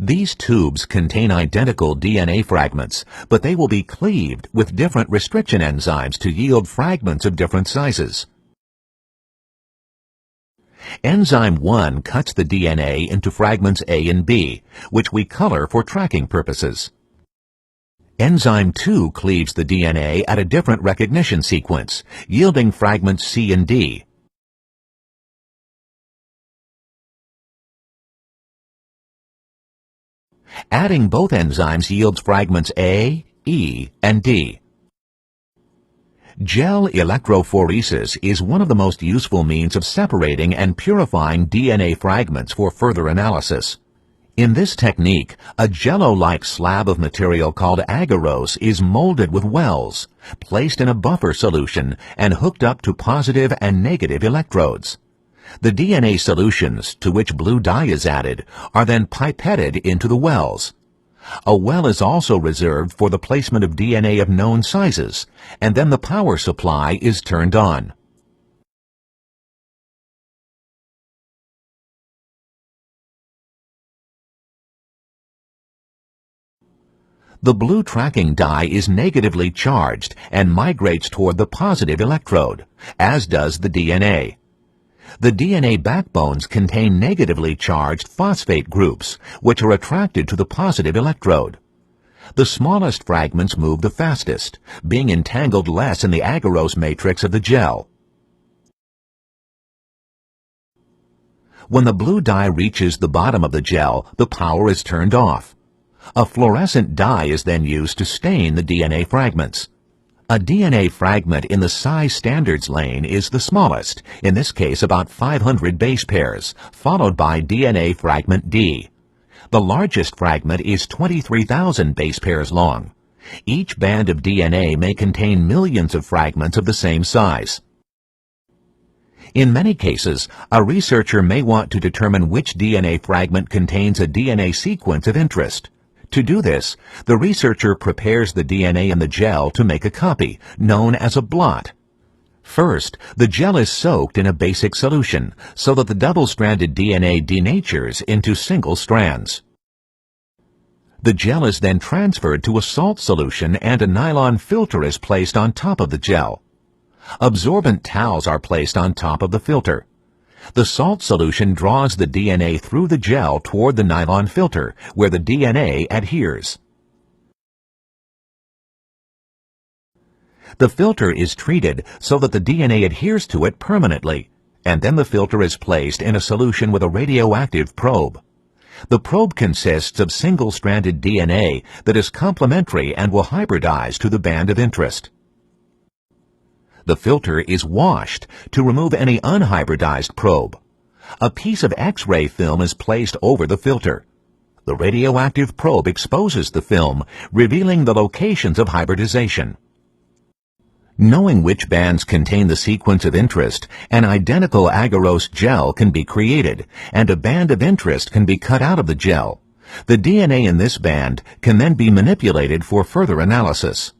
These tubes contain identical DNA fragments, but they will be cleaved with different restriction enzymes to yield fragments of different sizes. Enzyme 1 cuts the DNA into fragments A and B, which we color for tracking purposes. Enzyme 2 cleaves the DNA at a different recognition sequence, yielding fragments C and D. Adding both enzymes yields fragments A, E, and D. Gel electrophoresis is one of the most useful means of separating and purifying DNA fragments for further analysis. In this technique, a jello-like slab of material called agarose is molded with wells, placed in a buffer solution, and hooked up to positive and negative electrodes. The DNA solutions, to which blue dye is added, are then pipetted into the wells. A well is also reserved for the placement of DNA of known sizes, and then the power supply is turned on. The blue tracking dye is negatively charged and migrates toward the positive electrode, as does the DNA. The DNA backbones contain negatively charged phosphate groups, which are attracted to the positive electrode. The smallest fragments move the fastest, being entangled less in the agarose matrix of the gel. When the blue dye reaches the bottom of the gel, the power is turned off. A fluorescent dye is then used to stain the DNA fragments. A DNA fragment in the size standards lane is the smallest, in this case about 500 base pairs, followed by DNA fragment D. The largest fragment is 23,000 base pairs long. Each band of DNA may contain millions of fragments of the same size. In many cases, a researcher may want to determine which DNA fragment contains a DNA sequence of interest. To do this, the researcher prepares the DNA in the gel to make a copy, known as a blot. First, the gel is soaked in a basic solution, so that the double-stranded DNA denatures into single strands. The gel is then transferred to a salt solution and a nylon filter is placed on top of the gel. Absorbent towels are placed on top of the filter. The salt solution draws the DNA through the gel toward the nylon filter, where the DNA adheres. The filter is treated so that the DNA adheres to it permanently, and then the filter is placed in a solution with a radioactive probe. The probe consists of single-stranded DNA that is complementary and will hybridize to the band of interest. The filter is washed to remove any unhybridized probe. A piece of X-ray film is placed over the filter. The radioactive probe exposes the film, revealing the locations of hybridization. Knowing which bands contain the sequence of interest, an identical agarose gel can be created, and a band of interest can be cut out of the gel. The DNA in this band can then be manipulated for further analysis.